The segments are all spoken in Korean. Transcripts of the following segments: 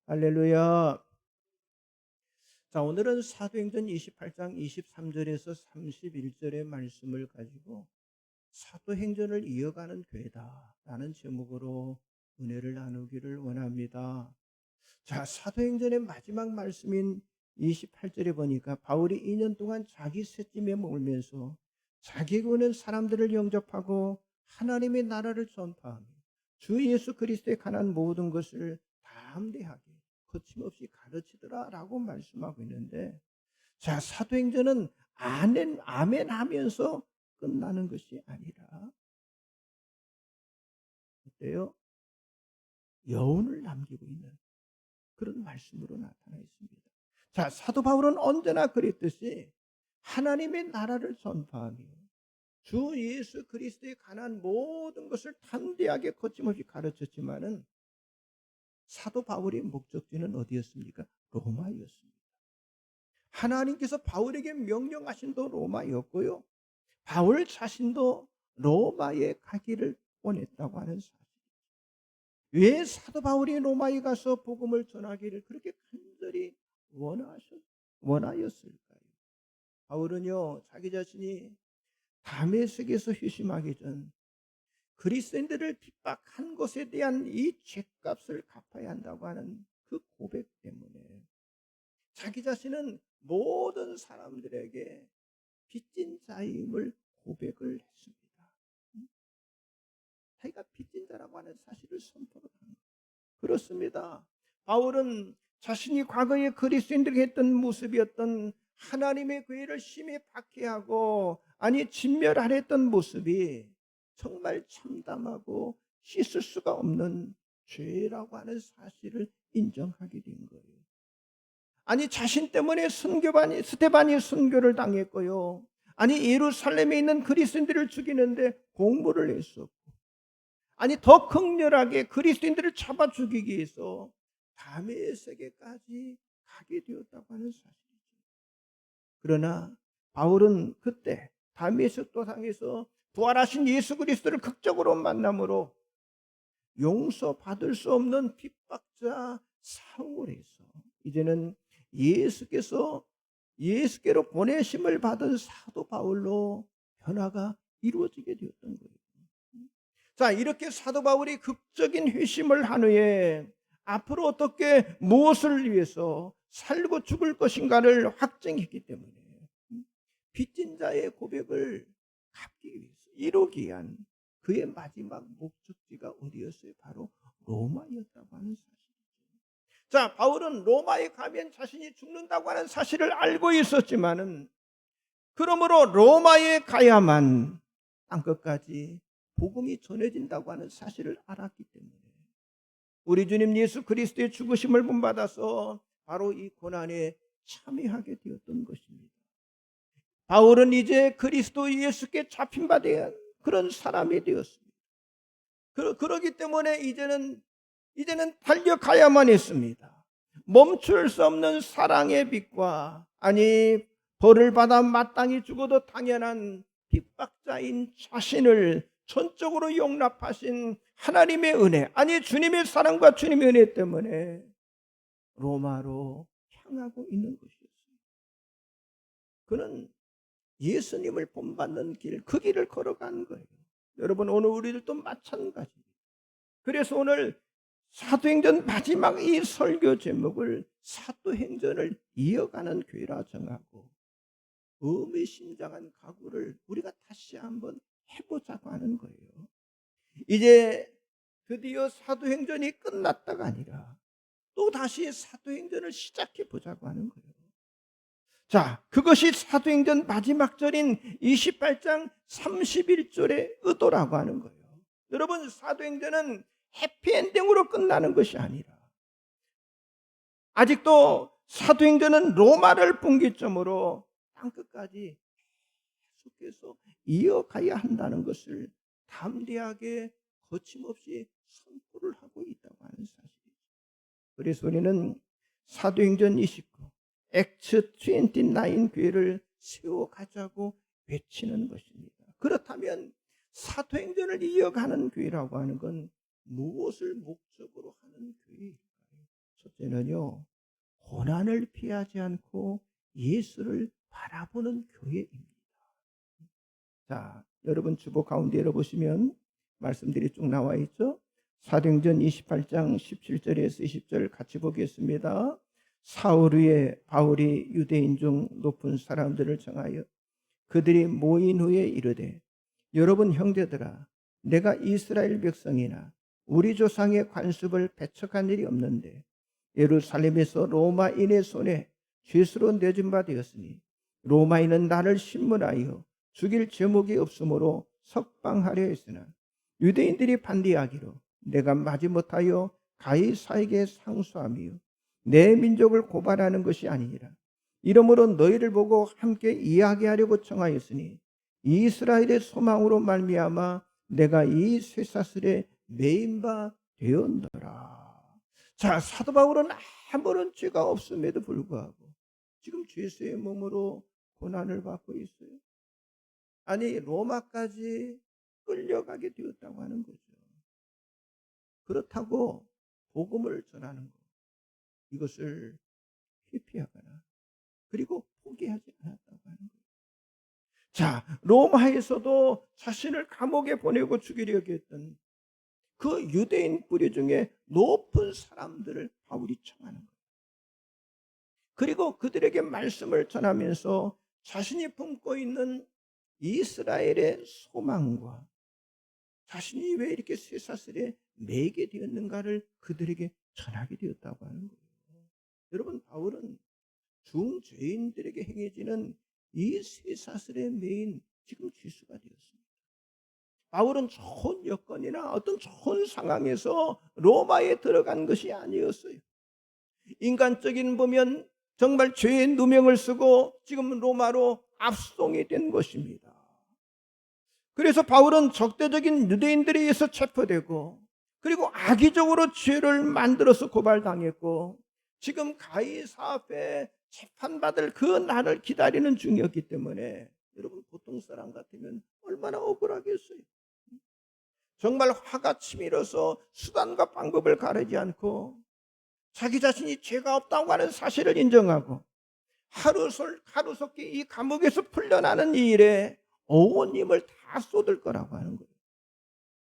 할렐루야. 자, 오늘은 사도행전 28장 23절에서 31절의 말씀을 가지고 사도행전을 이어가는 교회다라는 제목으로 은혜를 나누기를 원합니다. 자, 사도행전의 마지막 말씀인 28절에 보니까 바울이 2년 동안 자기 셋짐에 머물면서 자기가 오는 사람들을 영접하고 하나님의 나라를 전파하며 주 예수 그리스도에 관한 모든 것을 담대하게 거침없이 가르치더라라고 말씀하고 있는데, 자, 사도행전은 아멘 하면서 끝나는 것이 아니라 어때요? 여운을 남기고 있는 그런 말씀으로 나타나 있습니다. 자, 사도 바울은 언제나 그랬듯이 하나님의 나라를 전파하며 주 예수 그리스도에 관한 모든 것을 담대하게 거침없이 가르쳤지만은 사도 바울의 목적지는 어디였습니까? 로마였습니다. 하나님께서 바울에게 명령하신 도 로마였고요, 바울 자신도 로마에 가기를 원했다고 하는 사실. 왜 사도 바울이 로마에 가서 복음을 전하기를 그렇게 간절히 원하였을까요? 바울은요, 자기 자신이 다메섹에서 휴심하기 전 그리스도인들을 핍박한 것에 대한 이 죄값을 갚아야 한다고 하는 그 고백 때문에 자기 자신은 모든 사람들에게 빚진 자임을 고백을 했습니다. 자기가 빚진 자라고 하는 사실을 선포를 한 거예요. 그렇습니다. 바울은 자신이 과거에 그리스도인들에게 했던 모습이었던 하나님의 교회를 심히 박해하고 진멸하랬던 모습이 정말 참담하고 씻을 수가 없는 죄라고 하는 사실을 인정하게 된 거예요. 자신 때문에 스테반이 순교를 당했고요, 예루살렘에 있는 그리스도인들을 죽이는데 공모를 했었고, 더 극렬하게 그리스도인들을 잡아 죽이기 위해서 다메섹에까지 가게 되었다고 하는 사실이죠. 그러나 바울은 그때 다메섹 도상에서 부활하신 예수 그리스도를 극적으로 만남으로 용서받을 수 없는 핍박자 사울에서 이제는 예수께로 보내심을 받은 사도 바울로 변화가 이루어지게 되었던 거예요. 자, 이렇게 사도 바울이 극적인 회심을 한 후에 앞으로 어떻게 무엇을 위해서 살고 죽을 것인가를 확정했기 때문에 빚진 자의 고백을 갚기 위해서 이루기 위한 그의 마지막 목적지가 어디였어요? 바로 로마였다고 하는 사실이죠. 자, 바울은 로마에 가면 자신이 죽는다고 하는 사실을 알고 있었지만은 그러므로 로마에 가야만 땅끝까지 복음이 전해진다고 하는 사실을 알았기 때문에 우리 주님 예수 그리스도의 죽으심을 본받아서 바로 이 고난에 참여하게 되었던 것입니다. 바울은 이제 그리스도 예수께 잡힌 바 된 그런 사람이 되었습니다. 그러기 때문에 이제는 달려가야만 했습니다. 멈출 수 없는 사랑의 빛과 벌을 받아 마땅히 죽어도 당연한 핍박자인 자신을 전적으로 용납하신 하나님의 은혜, 주님의 사랑과 주님의 은혜 때문에 로마로 향하고 있는 것이었습니다. 그는 예수님을 본받는 그 길을 걸어간 거예요. 여러분, 오늘 우리들도 마찬가지입니다. 그래서 오늘 사도행전 마지막 이 설교 제목을 사도행전을 이어가는 교회라 정하고 의미심장한 각오를 우리가 다시 한번 해보자고 하는 거예요. 이제 드디어 사도행전이 끝났다가 아니라 또 다시 사도행전을 시작해 보자고 하는 거예요. 자, 그것이 사도행전 마지막 절인 28장 31절의 의도라고 하는 거예요. 여러분, 사도행전은 해피엔딩으로 끝나는 것이 아니라 아직도 사도행전은 로마를 분기점으로 땅끝까지 계속해서 이어가야 한다는 것을 담대하게 거침없이 선포를 하고 있다고 하는 사실이죠. 그래서 우리는 사도행전 29 액츠 29 교회를 세워가자고 외치는 것입니다. 그렇다면 사도행전을 이어가는 교회라고 하는 건 무엇을 목적으로 하는 교회일까요? 첫째, 번째는요, 고난을 피하지 않고 예수를 바라보는 교회입니다. 자, 여러분 주보 가운데 열어보시면 말씀들이 쭉 나와 있죠. 사도행전 28장 17절에서 20절 같이 보겠습니다. 사울 후에 바울이 유대인 중 높은 사람들을 정하여 그들이 모인 후에 이르되, 여러분 형제들아, 내가 이스라엘 백성이나 우리 조상의 관습을 배척한 일이 없는데 예루살렘에서 로마인의 손에 죄수로 내준 바 되었으니 로마인은 나를 신문하여 죽일 제목이 없으므로 석방하려 했으나 유대인들이 반대하기로 내가 마지못하여 가이사에게 상수하며 내 민족을 고발하는 것이 아니니라. 이러므로 너희를 보고 함께 이야기하려고 청하였으니 이스라엘의 소망으로 말미암아 내가 이 쇠사슬에 매인 바 되었노라. 자, 사도 바울은 아무런 죄가 없음에도 불구하고 지금 죄수의 몸으로 고난을 받고 있어요. 아니, 로마까지 끌려가게 되었다고 하는 거죠. 그렇다고 복음을 전하는 것, 이것을 회피하거나 그리고 포기하지 않았다고 하는 거예요. 자, 로마에서도 자신을 감옥에 보내고 죽이려고 했던 그 유대인 뿌리 중에 높은 사람들을 바울이 청하는 거예요. 그리고 그들에게 말씀을 전하면서 자신이 품고 있는 이스라엘의 소망과 자신이 왜 이렇게 쇠사슬에 매게 되었는가를 그들에게 전하게 되었다고 하는 거예요. 여러분, 바울은 중죄인들에게 행해지는 이 쇠사슬에 매인 지금 죄수가 되었습니다. 바울은 좋은 여건이나 어떤 좋은 상황에서 로마에 들어간 것이 아니었어요. 인간적인 보면 정말 죄의 누명을 쓰고 지금 로마로 압송이 된 것입니다. 그래서 바울은 적대적인 유대인들에 의해서 체포되고 그리고 악의적으로 죄를 만들어서 고발당했고 지금 가이사 앞에 재판받을 그 날을 기다리는 중이었기 때문에 여러분, 보통 사람 같으면 얼마나 억울하겠어요. 정말 화가 치밀어서 수단과 방법을 가리지 않고 자기 자신이 죄가 없다고 하는 사실을 인정하고 하루속히 이 감옥에서 풀려나는 이 일에 온 힘을 다 쏟을 거라고 하는 거예요.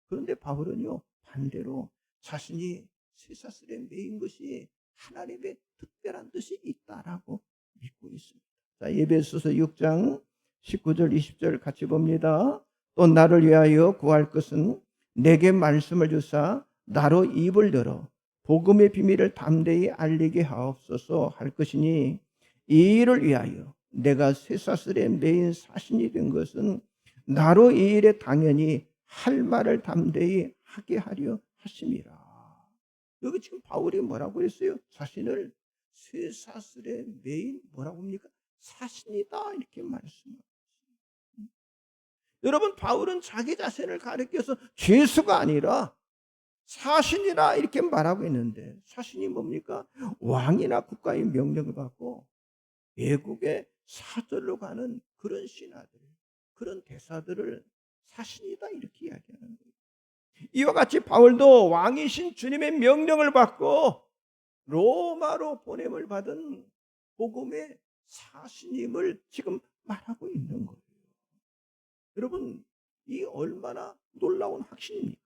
그런데 바울은요, 반대로 자신이 쇠사슬에 매인 것이 하나님의 특별한 뜻이 있다라고 믿고 있습니다. 자, 에베소서 6장 19절 20절 같이 봅니다. 또 나를 위하여 구할 것은 내게 말씀을 주사 나로 입을 열어 복음의 비밀을 담대히 알리게 하옵소서 할 것이니, 이 일을 위하여 내가 쇠사슬에 매인 사신이 된 것은 나로 이 일에 당연히 할 말을 담대히 하게 하려 하심이라. 여기 지금 바울이 뭐라고 했어요? 자신을 쇠사슬에 매인 뭐라고 합니까? 사신이다, 이렇게 말씀합니다. 여러분, 바울은 자기 자신을 가리켜서 죄수가 아니라 사신이라 이렇게 말하고 있는데, 사신이 뭡니까? 왕이나 국가의 명령을 받고 외국에 사절로 가는 그런 신하들, 그런 대사들을 사신이다 이렇게 이야기하는 거예요. 이와 같이 바울도 왕이신 주님의 명령을 받고 로마로 보냄을 받은 복음의 사신임을 지금 말하고 있는 거예요. 여러분, 이 얼마나 놀라운 확신입니까?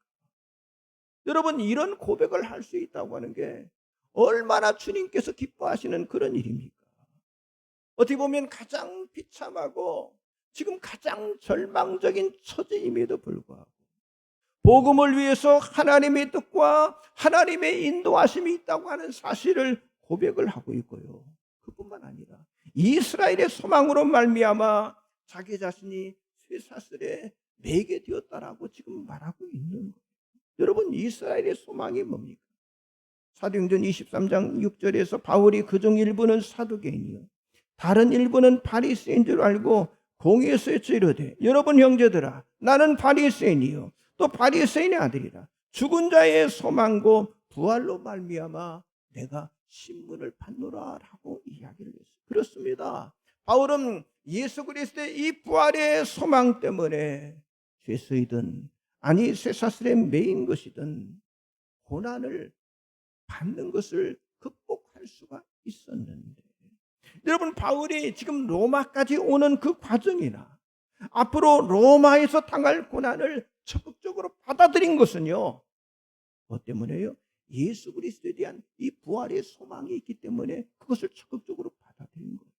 여러분, 이런 고백을 할 수 있다고 하는 게 얼마나 주님께서 기뻐하시는 그런 일입니까? 어떻게 보면 가장 비참하고 지금 가장 절망적인 처지임에도 불구하고 복음을 위해서 하나님의 뜻과 하나님의 인도하심이 있다고 하는 사실을 고백을 하고 있고요. 그뿐만 아니라 이스라엘의 소망으로 말미암아 자기 자신이 쇠사슬에 매게 되었다라고 지금 말하고 있는 거예요. 여러분, 이스라엘의 소망이 뭡니까? 사도행전 23장 6절에서 바울이 그중 일부는 사두개인이요 다른 일부는 바리새인 줄 알고 공회에서 이르되, 여러분 형제들아, 나는 바리새인이요 또 바리새인의 아들이라. 죽은 자의 소망고 부활로 말미암아 내가 신분을 받노라라고 이야기를 했어요. 그렇습니다. 바울은 예수 그리스도의 이 부활의 소망 때문에 죄수이든 아니 쇠사슬에 매인 것이든 고난을 받는 것을 극복할 할 수가 있었는데, 여러분, 바울이 지금 로마까지 오는 그 과정이나 앞으로 로마에서 당할 고난을 적극적으로 받아들인 것은요, 뭐 때문에요? 예수 그리스도에 대한 이 부활의 소망이 있기 때문에 그것을 적극적으로 받아들인 거예요.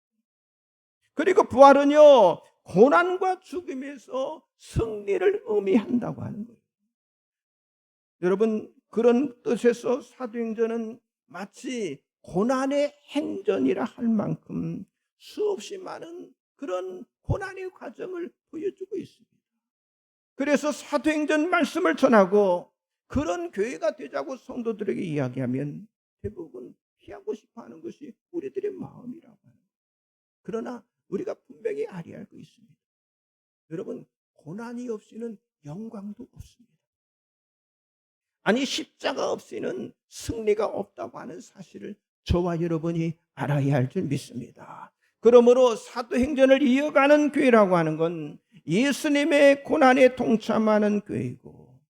그리고 부활은요, 고난과 죽음에서 승리를 의미한다고 하는 거예요. 여러분, 그런 뜻에서 사도행전은 마치 고난의 행전이라 할 만큼 수없이 많은 그런 고난의 과정을 보여주고 있습니다. 그래서 사도행전 말씀을 전하고 그런 교회가 되자고 성도들에게 이야기하면 대부분 피하고 싶어하는 것이 우리들의 마음이라고 합니다. 그러나 우리가 분명히 알고 있습니다. 여러분, 고난이 없이는 영광도 없습니다. 아니, 십자가 없이는 승리가 없다고 하는 사실을 저와 여러분이 알아야 할 줄 믿습니다. 그러므로 사도행전을 이어가는 교회라고 하는 건 예수님의 고난에 동참하는 교회이고,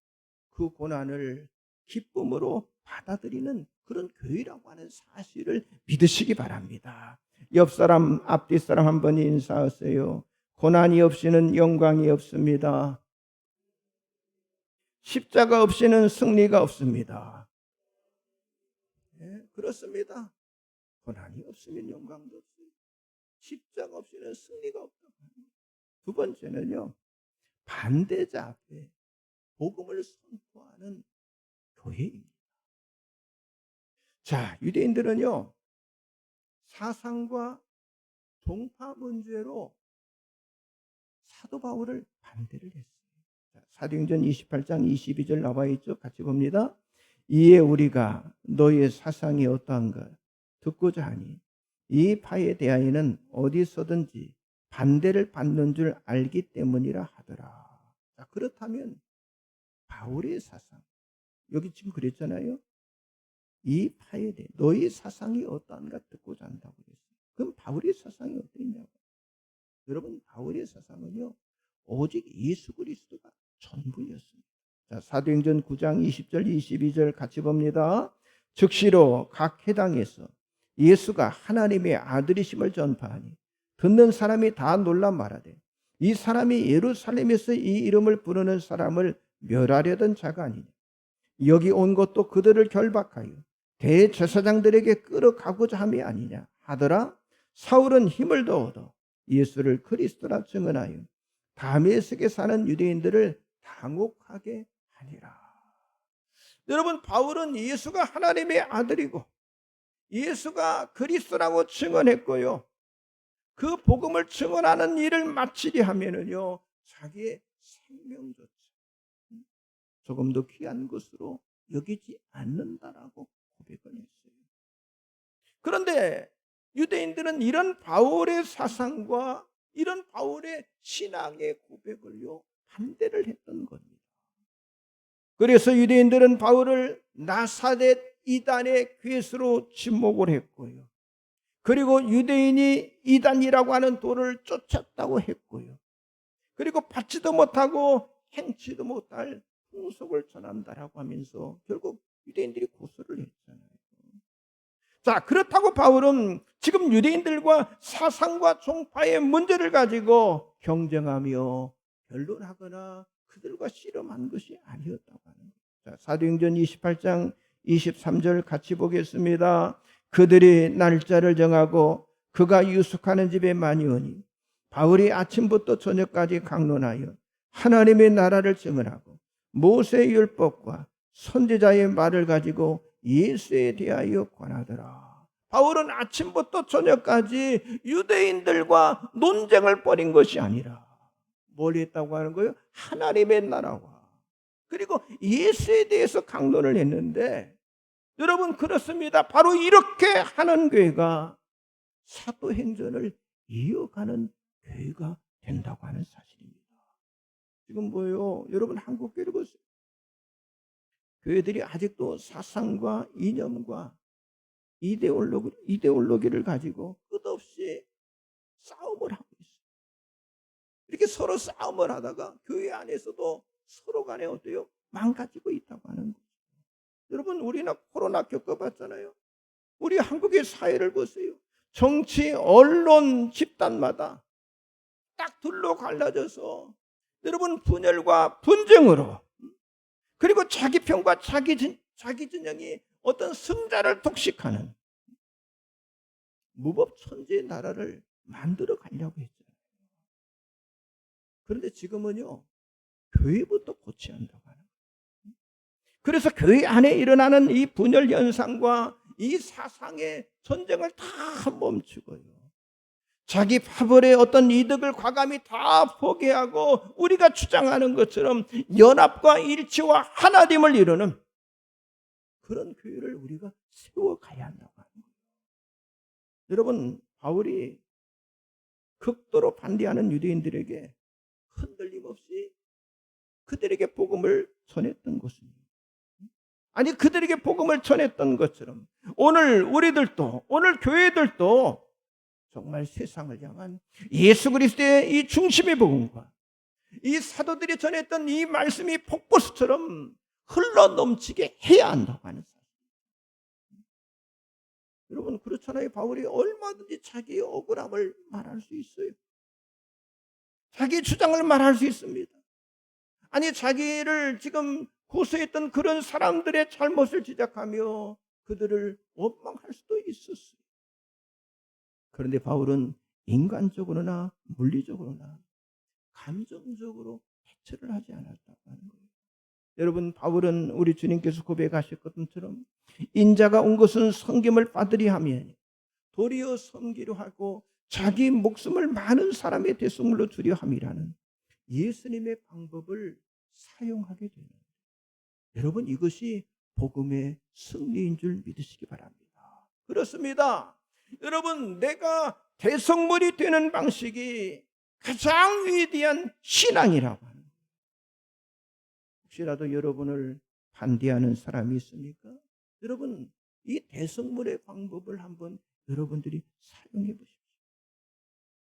그 고난을 기쁨으로 받아들이는 그런 교회라고 하는 사실을 믿으시기 바랍니다. 옆 사람, 앞뒤 사람 한번 인사하세요. 고난이 없이는 영광이 없습니다. 십자가 없이는 승리가 없습니다. 네, 그렇습니다. 고난이 없으면 영광도 없습니다. 십자가 없이는 승리가 없다. 두 번째는요, 반대자 앞에 복음을 선포하는 교회입니다. 자, 유대인들은요, 사상과 종파 문제로 사도 바울을 반대를 했어요. 사도행전 28장 22절 나와 있죠. 같이 봅니다. 이에 우리가 너의 사상이 어떠한가 듣고자 하니 이 파에 대하여는 어디서든지 반대를 받는 줄 알기 때문이라 하더라. 자, 그렇다면 바울의 사상, 여기 지금 그랬잖아요. 이 파에 대해 너의 사상이 어떠한가 듣고자 한다고 그랬어요. 그럼 바울의 사상이 어떠냐고. 여러분, 바울의 사상은요, 오직 예수 그리스도가 전부였습니다. 자, 사도행전 9장 20절 22절 같이 봅니다. 즉시로 각 회당에서 예수가 하나님의 아들이심을 전파하니 듣는 사람이 다 놀라 말하되 이 사람이 예루살렘에서 이 이름을 부르는 사람을 멸하려던 자가 아니냐. 여기 온 것도 그들을 결박하여 대제사장들에게 끌어가고자 함이 아니냐 하더라. 사울은 힘을 더 얻어 예수를 그리스도라 증언하여 다메섹에 사는 유대인들을 당혹하게 하니라. 여러분, 바울은 예수가 하나님의 아들이고 예수가 그리스도라고 증언했고요, 그 복음을 증언하는 일을 마치려 하면은요, 자기의 생명조차 조금 더 귀한 것으로 여기지 않는다라고 고백을 했어요. 그런데 유대인들은 이런 바울의 사상과 이런 바울의 신앙의 고백을요, 반대를 했던 겁니다. 그래서 유대인들은 바울을 나사렛 이단의 괴수로 지목을 했고요, 그리고 유대인이 이단이라고 하는 돌을 쫓았다고 했고요, 그리고 받지도 못하고 행치도 못할 풍속을 전한다라고 하면서 결국 유대인들이 고소를 했잖아요. 자, 그렇다고 바울은 지금 유대인들과 사상과 종파의 문제를 가지고 경쟁하며 변론하거나 그들과 씨름한 것이 아니었다고 하는 거예요. 자, 사도행전 28장 23절 같이 보겠습니다. 그들이 날짜를 정하고 그가 유숙하는 집에 많이 오니 바울이 아침부터 저녁까지 강론하여 하나님의 나라를 증언하고 모세의 율법과 선지자의 말을 가지고 예수에 대하여 권하더라. 바울은 아침부터 저녁까지 유대인들과 논쟁을 벌인 것이 아니라 뭘 했다고 하는 거예요? 하나님의 나라와 그리고 예수에 대해서 강론을 했는데, 여러분, 그렇습니다. 바로 이렇게 하는 교회가 사도행전을 이어가는 교회가 된다고 하는 사실입니다. 지금 뭐예요? 여러분, 한국 교회를 보세요. 교회들이 아직도 사상과 이념과 이데올로기를 가지고 끝없이 싸움을 하고 있어요. 이렇게 서로 싸움을 하다가 교회 안에서도 서로 간에 어때요? 망가지고 있다고 하는 거죠. 여러분, 우리나 코로나 겪어봤잖아요. 우리 한국의 사회를 보세요. 정치, 언론, 집단마다 딱 둘로 갈라져서 여러분 분열과 분쟁으로, 그리고 자기 편과 자기 진영이 어떤 승자를 독식하는 무법천지의 나라를 만들어 가려고 했죠. 그런데 지금은요, 교회부터 고쳐야 한다고 하는 거예요. 그래서 교회 안에 일어나는 이 분열 현상과 이 사상의 전쟁을 다 멈추고요, 자기 파벌의 어떤 이득을 과감히 다 포기하고 우리가 주장하는 것처럼 연합과 일치와 하나됨을 이루는 그런 교회를 우리가 세워가야 한다고 하는 거예요. 여러분, 바울이 극도로 반대하는 유대인들에게 흔들림 없이 그들에게 복음을 전했던 것입니다. 아니, 그들에게 복음을 전했던 것처럼 오늘 우리들도, 오늘 교회들도 정말 세상을 향한 예수 그리스도의 이 중심의 복음과 이 사도들이 전했던 이 말씀이 폭포수처럼 흘러 넘치게 해야 한다고 하는 사실. 여러분, 그렇잖아요. 바울이 얼마든지 자기의 억울함을 말할 수 있어요. 자기 주장을 말할 수 있습니다. 아니, 자기를 지금 고소했던 그런 사람들의 잘못을 지적하며 그들을 원망할 수도 있었어요. 그런데 바울은 인간적으로나 물리적으로나 감정적으로 대처를 하지 않았다고 하는 거예요. 여러분, 바울은 우리 주님께서 고백하셨던 것처럼 인자가 온 것은 섬김을 받으려 하며 도리어 섬기려 하고 자기 목숨을 많은 사람의 대속물로 주려 함이라는 예수님의 방법을 사용하게 되는, 여러분, 이것이 복음의 승리인 줄 믿으시기 바랍니다. 그렇습니다. 여러분, 내가 대성물이 되는 방식이 가장 위대한 신앙이라고 하는 거예요. 혹시라도 여러분을 반대하는 사람이 있습니까? 여러분, 이 대성물의 방법을 한번 여러분들이 사용해 보십시오.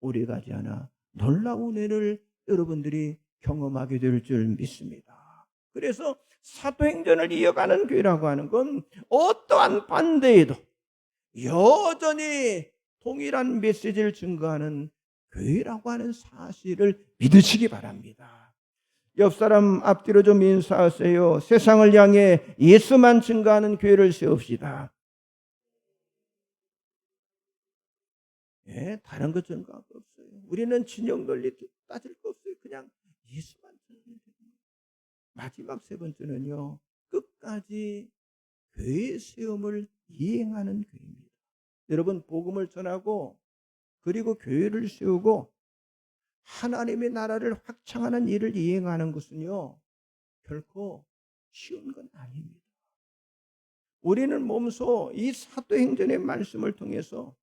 오래가지 않아 놀라운 은혜를 여러분들이 경험하게 될 줄 믿습니다. 그래서 사도행전을 이어가는 교회라고 하는 건 어떠한 반대에도 여전히 동일한 메시지를 증거하는 교회라고 하는 사실을 믿으시기 바랍니다. 옆 사람 앞뒤로 좀 인사하세요. 세상을 향해 예수만 증거하는 교회를 세웁시다. 예, 다른 것 증거할 거 없어요. 우리는 진영 논리 따질 거 없어요. 그냥 예수만 증거해요. 마지막 세 번째는요, 끝까지 교회의 세움을 이행하는 교회입니다. 여러분, 복음을 전하고 그리고 교회를 세우고 하나님의 나라를 확장하는 일을 이행하는 것은요, 결코 쉬운 건 아닙니다. 우리는 몸소 이 사도행전의 말씀을 통해서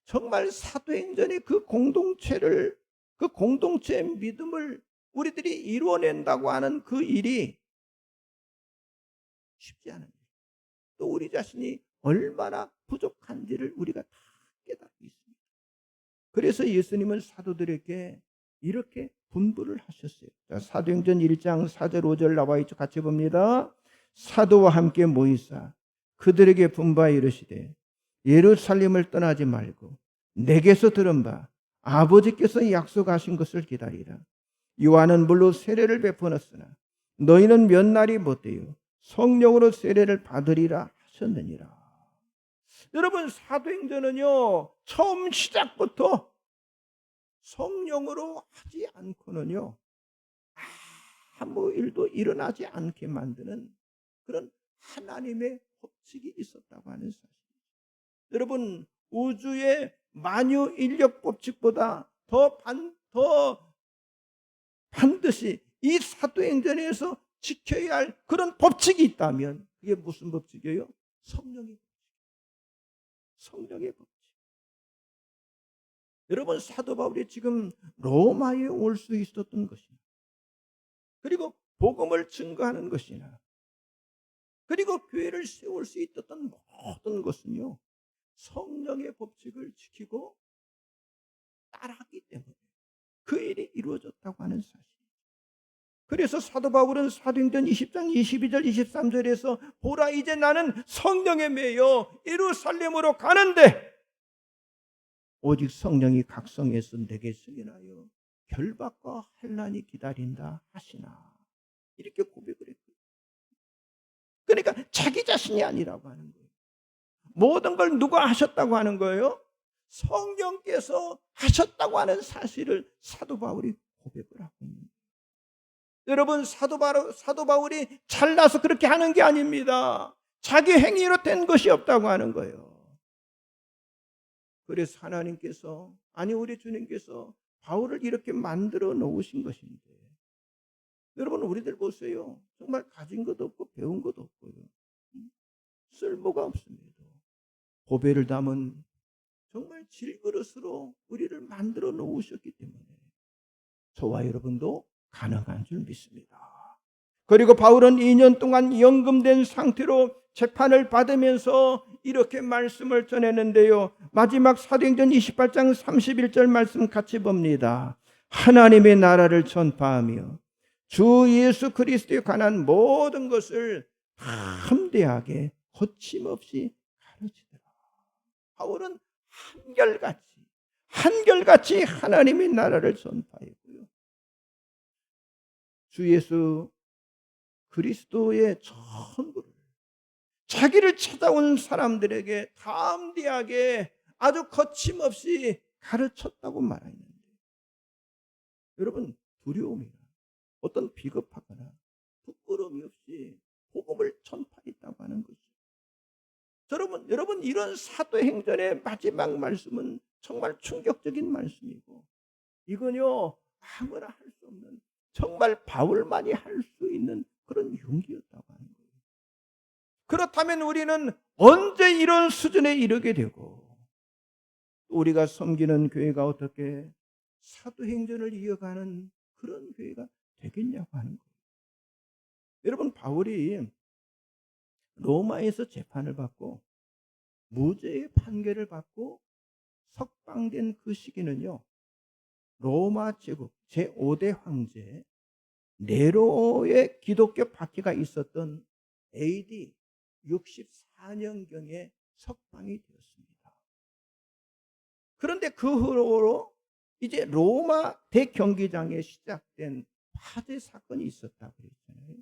정말 사도행전의 그 공동체를, 그 공동체의 믿음을 우리들이 이루어낸다고 하는 그 일이 쉽지 않은 일, 또 우리 자신이 얼마나 부족한지를 우리가 다 깨닫고 있습니다. 그래서 예수님은 사도들에게 이렇게 분부를 하셨어요. 자, 사도행전 1장 4절 5절 나와 있죠. 같이 봅니다. 사도와 함께 모이사 그들에게 분부하여 이르시되 예루살렘을 떠나지 말고 내게서 들은 바 아버지께서 약속하신 것을 기다리라. 요한은 물로 세례를 베푸었으나 너희는 몇 날이 못되어 성령으로 세례를 받으리라 하셨느니라. 여러분, 사도행전은요, 처음 시작부터 성령으로 하지 않고는요, 아무 일도 일어나지 않게 만드는 그런 하나님의 법칙이 있었다고 하는 사실. 여러분, 우주의 만유 인력 법칙보다 더 반드시 이 사도행전에서 지켜야 할 그런 법칙이 있다면 그게 무슨 법칙이에요? 성령의 법칙. 성령의 법칙. 여러분, 사도 바울이 지금 로마에 올 수 있었던 것이나, 그리고 복음을 증거하는 것이나, 그리고 교회를 세울 수 있었던 모든 것은요, 성령의 법칙을 지키고 따라하기 때문에 그 일이 이루어졌다고 하는 사실. 그래서 사도 바울은 사도행전 20장 22절 23절에서 보라 이제 나는 성령에 매여 예루살렘으로 가는데 오직 성령이 각성해서 내게 승인하여 결박과 환난이 기다린다 하시나 이렇게 고백을 했어요. 그러니까 자기 자신이 아니라고 하는 거예요. 모든 걸 누가 하셨다고 하는 거예요? 성령께서 하셨다고 하는 사실을 사도 바울이 고백을 하고 있는 거예요. 여러분, 사도 바울이 잘나서 그렇게 하는 게 아닙니다. 자기 행위로 된 것이 없다고 하는 거예요. 그래서 하나님께서, 아니 우리 주님께서 바울을 이렇게 만들어 놓으신 것인데, 여러분 우리들 보세요. 정말 가진 것도 없고 배운 것도 없고요. 쓸모가 없습니다. 보배를 담은 정말 질그릇으로 우리를 만들어 놓으셨기 때문에 저와 여러분도 가능한 줄 믿습니다. 그리고 바울은 2년 동안 연금된 상태로 재판을 받으면서 이렇게 말씀을 전했는데요. 마지막 사도행전 28장 31절 말씀 같이 봅니다. 하나님의 나라를 전파하며 주 예수 그리스도에 관한 모든 것을 담대하게 거침없이 가르치더라. 바울은 한결같이 하나님의 나라를 전파했고요. 주 예수 그리스도의 전부를 자기를 찾아온 사람들에게 담대하게 아주 거침없이 가르쳤다고 말하는데, 여러분 두려움이나 어떤 비겁하거나 부끄러움이 없이 복음을 전파했다고 하는 거죠. 여러분 이런 사도행전의 마지막 말씀은 정말 충격적인 말씀이고, 이건요 아무나 할 수 없는, 정말 바울만이 할 수 있는 그런 용기였다고 하는 거예요. 그렇다면 우리는 언제 이런 수준에 이르게 되고 우리가 섬기는 교회가 어떻게 사도행전을 이어가는 그런 교회가 되겠냐고 하는 거예요. 여러분 바울이 로마에서 재판을 받고 무죄의 판결을 받고 석방된 그 시기는요, 로마 제국 제5대 황제 네로의 기독교 박해가 있었던 AD 64년경에 석방이 되었습니다. 그런데 그 후로 이제 로마 대경기장에 시작된 화재 사건이 있었다고 그랬잖아요.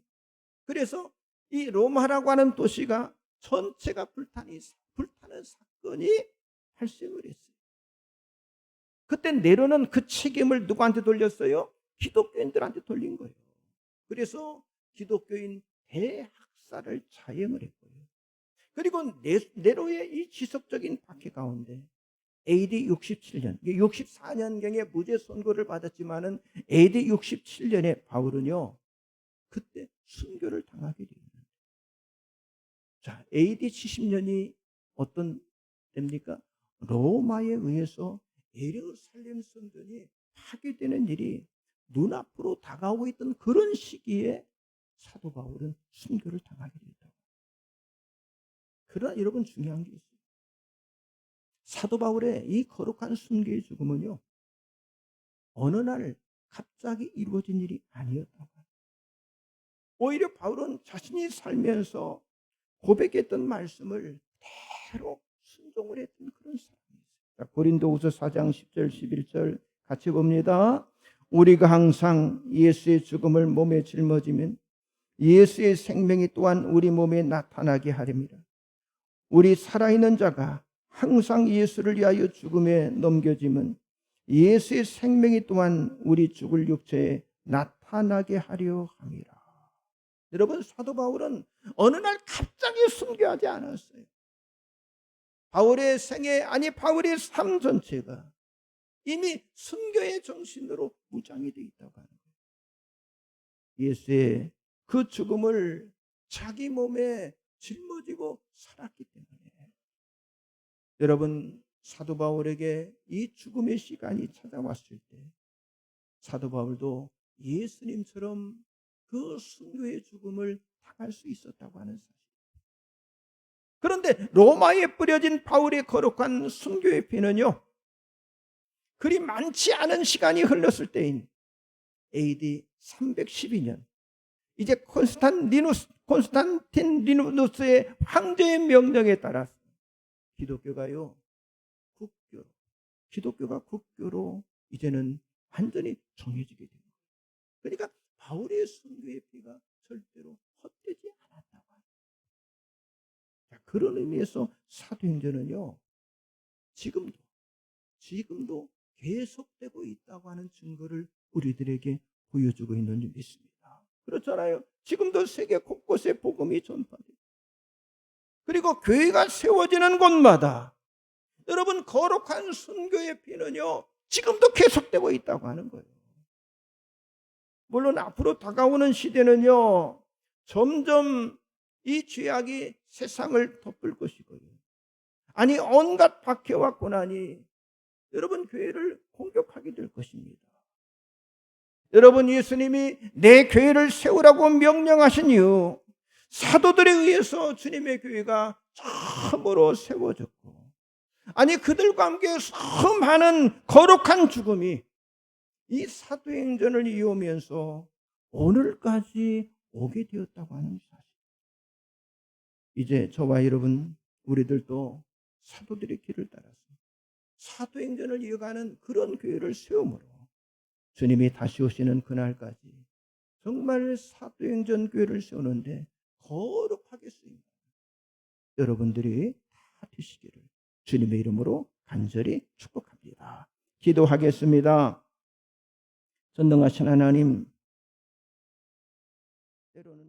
그래서 이 로마라고 하는 도시가 전체가 불타는 사건이 발생을 했어요. 그때 네로는 그 책임을 누구한테 돌렸어요? 기독교인들한테 돌린 거예요. 그래서 기독교인 대학살을 자행을 했고요. 그리고 네로의 이 지속적인 박해 가운데 AD 67년, 64년경에 무죄 선고를 받았지만은 AD 67년에 바울은요, 그때 순교를 당하게 됩니다. 자, AD 70년이 어떤 때입니까? 로마에 의해서 예루살렘 성전이 파괴되는 일이 눈앞으로 다가오고 있던 그런 시기에 사도 바울은 순교를 당하게 됐다. 그러나 여러분 중요한 게 있어요. 사도 바울의 이 거룩한 순교의 죽음은요, 어느 날 갑자기 이루어진 일이 아니었다고. 오히려 바울은 자신이 살면서 고백했던 말씀을 대로 순종을 했던 그런 사람이었어요. 고린도후서 4장 10절 11절 같이 봅니다. 우리가 항상 예수의 죽음을 몸에 짊어지면 예수의 생명이 또한 우리 몸에 나타나게 하렵니다. 우리 살아있는 자가 항상 예수를 위하여 죽음에 넘겨짐은 예수의 생명이 또한 우리 죽을 육체에 나타나게 하려 함이라. 여러분 사도 바울은 어느 날 갑자기 순교하지 않았어요. 바울의 생애, 아니 바울의 삶 전체가 이미 순교의 정신으로 무장이 되어 있다고 하는 거예요. 예수의 그 죽음을 자기 몸에 짊어지고 살았기 때문에 여러분 사도 바울에게 이 죽음의 시간이 찾아왔을 때 사도 바울도 예수님처럼 그 순교의 죽음을 당할 수 있었다고 하는 사실. 그런데 로마에 뿌려진 바울의 거룩한 순교의 피는요, 그리 많지 않은 시간이 흘렀을 때인 AD 312년 이제 콘스탄티누스의 황제의 명령에 따라서 기독교가 국교로 이제는 완전히 정해지게 됩니다. 그러니까 바울의 순교의 피가 절대로 헛되지 않았다고 합니다. 그런 의미에서 사도행전은요, 지금도 계속되고 있다고 하는 증거를 우리들에게 보여주고 있는 줄 믿습니다. 그렇잖아요. 지금도 세계 곳곳에 복음이 전파돼요. 그리고 교회가 세워지는 곳마다 여러분 거룩한 순교의 피는요 지금도 계속되고 있다고 하는 거예요. 물론 앞으로 다가오는 시대는요 점점 이 죄악이 세상을 덮을 것이고요. 아니 온갖 박해와 고난이 여러분 교회를 공격하게 될 것입니다. 여러분 예수님이 내 교회를 세우라고 명령하신 이유 사도들에 의해서 주님의 교회가 처음으로 세워졌고 아니 그들과 함께 수많은 거룩한 죽음이 이 사도행전을 이어오면서 오늘까지 오게 되었다고 하는 사실. 이제 저와 여러분 우리들도 사도들의 길을 따라서 사도행전을 이어가는 그런 교회를 세움으로 주님이 다시 오시는 그날까지 정말 사도행전 교회를 세우는데 거룩하게 쓰임 여러분들이 다 되시기를 주님의 이름으로 간절히 축복합니다. 기도하겠습니다. 전능하신 하나님, 때로는